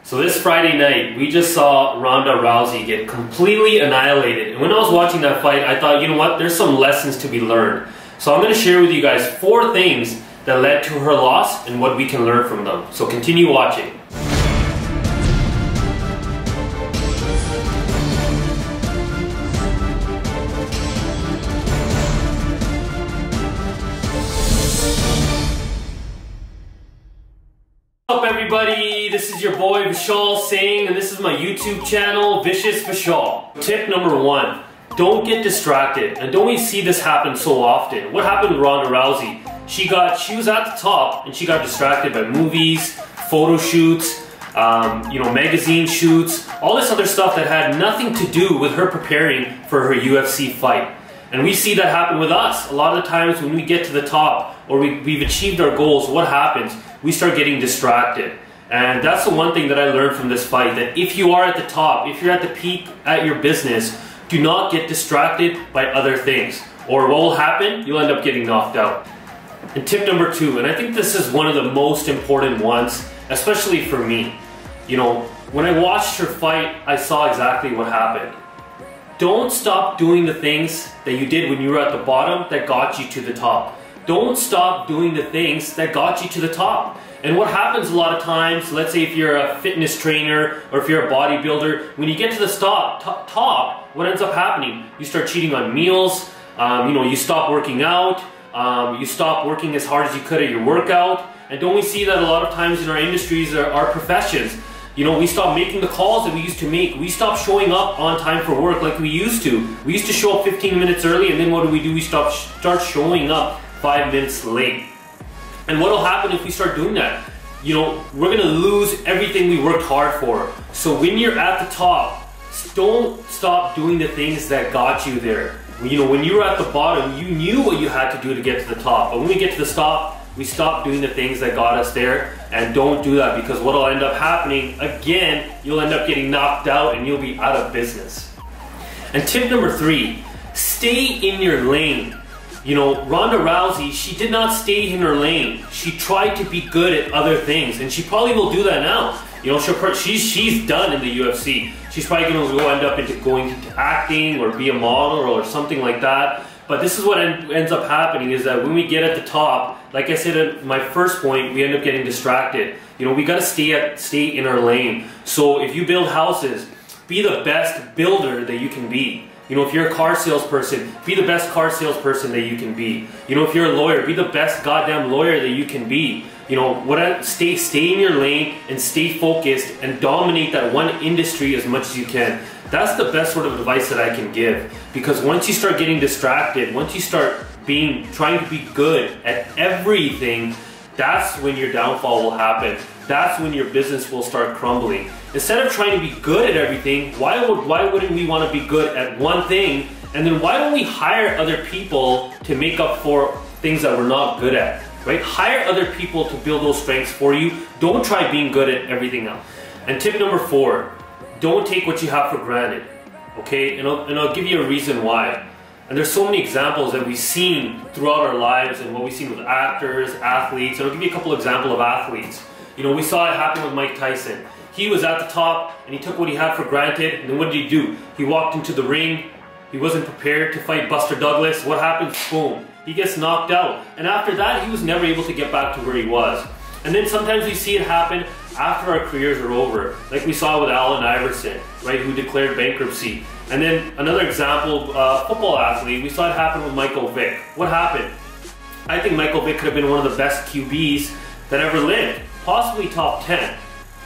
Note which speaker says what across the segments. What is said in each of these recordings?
Speaker 1: So this Friday night, we just saw Ronda Rousey get completely annihilated. And when I was watching that fight, I thought, you know what, there's some lessons to be learned. So I'm going to share with you guys 4 things that led to her loss and what we can learn from them. So continue watching. What's up everybody, this is your boy Vishal Singh and this is my YouTube channel, Vicious Vishal. Tip number 1, don't get distracted. And don't we see this happen so often? What happened with Ronda Rousey? She was at the top and she got distracted by movies, photo shoots, magazine shoots, all this other stuff that had nothing to do with her preparing for her UFC fight. And we see that happen with us. A lot of the times when we get to the top or we've achieved our goals, what happens? We start getting distracted. And that's the one thing that I learned from this fight, that if you are at the top, if you're at the peak at your business, do not get distracted by other things. Or what will happen? You'll end up getting knocked out. And tip number 2, and I think this is one of the most important ones, especially for me. You know, when I watched her fight, I saw exactly what happened. Don't stop doing the things that you did when you were at the bottom that got you to the top. Don't stop doing the things that got you to the top. And what happens a lot of times, let's say if you're a fitness trainer or if you're a bodybuilder, when you get to the top, what ends up happening? You start cheating on meals, you stop working out, you stop working as hard as you could at your workout. And don't we see that a lot of times in our industries, our professions? You know, we stop making the calls that we used to make. We stop showing up on time for work like we used to. We used to show up 15 minutes early, and then what do? We start showing up 5 minutes late. And what will happen if we start doing that? You know, we're gonna lose everything we worked hard for. So when you're at the top, don't stop doing the things that got you there. You know, when you were at the bottom, you knew what you had to do to get to the top. But when we get to the top, we stop doing the things that got us there. And don't do that, because what will end up happening, again, you'll end up getting knocked out and you'll be out of business. And tip number 3, stay in your lane. You know, Ronda Rousey, she did not stay in her lane. She tried to be good at other things, and she probably will do that now. You know, she's done in the UFC. She's probably going to end up going into acting or be a model or something like that. But this is what ends up happening, is that when we get at the top, like I said at my first point, we end up getting distracted. You know, we got to stay in our lane. So if you build houses, be the best builder that you can be. You know, if you're a car salesperson, be the best car salesperson that you can be. You know, if you're a lawyer, be the best goddamn lawyer that you can be. You know, stay in your lane and stay focused and dominate that one industry as much as you can. That's the best sort of advice that I can give. Because once you start getting distracted, once you start trying to be good at everything, that's when your downfall will happen. That's when your business will start crumbling. Instead of trying to be good at everything, why wouldn't we want to be good at one thing? And then why don't we hire other people to make up for things that we're not good at, right? Hire other people to build those strengths for you. Don't try being good at everything else. And tip number 4, don't take what you have for granted, okay? And I'll give you a reason why. And there's so many examples that we've seen throughout our lives and what we've seen with actors, athletes. And I'll give you a couple examples of athletes. You know, we saw it happen with Mike Tyson. He was at the top and he took what he had for granted, and then what did he do? He walked into the ring, he wasn't prepared to fight Buster Douglas. What happens? Boom. He gets knocked out. And after that, he was never able to get back to where he was. And then sometimes we see it happen after our careers are over, like we saw with Allen Iverson, right, who declared bankruptcy. And then another example, football athlete, we saw it happen with Michael Vick. What happened? I think Michael Vick could have been one of the best QBs that ever lived, possibly top 10.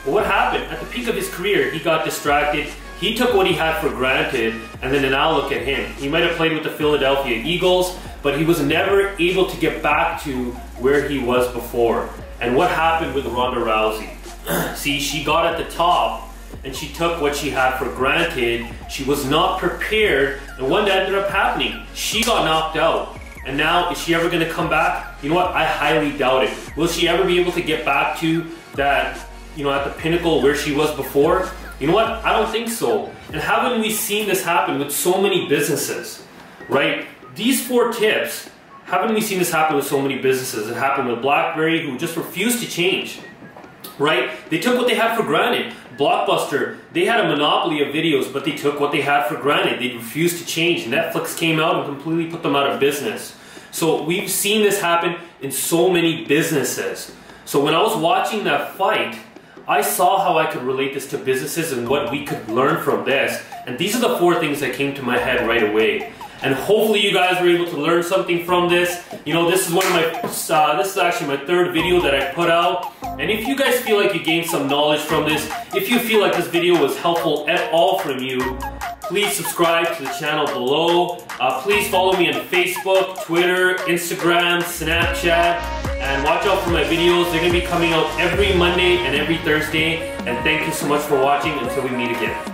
Speaker 1: But what happened? At the peak of his career, he got distracted. He took what he had for granted, and then now look at him. He might have played with the Philadelphia Eagles, but he was never able to get back to where he was before. And what happened with Ronda Rousey? See, she got at the top, and she took what she had for granted. She was not prepared, and what ended up happening? She got knocked out. And now, is she ever going to come back? You know what? I highly doubt it. Will she ever be able to get back to that, you know, at the pinnacle where she was before? You know what? I don't think so. And haven't we seen this happen with so many businesses, right? These 4 tips, haven't we seen this happen with so many businesses? It happened with BlackBerry, who just refused to change. right? They took what they had for granted. Blockbuster, they had a monopoly of videos, but they took what they had for granted. They refused to change. Netflix came out and completely put them out of business. So we've seen this happen in so many businesses. So when I was watching that fight, I saw how I could relate this to businesses and what we could learn from this. And these are the 4 things that came to my head right away. And hopefully you guys were able to learn something from this. You know, this is one of my, this is actually my 3rd video that I put out. And if you guys feel like you gained some knowledge from this, if you feel like this video was helpful at all from you, please subscribe to the channel below. Please follow me on Facebook, Twitter, Instagram, Snapchat, and watch out for my videos. They're going to be coming out every Monday and every Thursday. And thank you so much for watching. Until we meet again.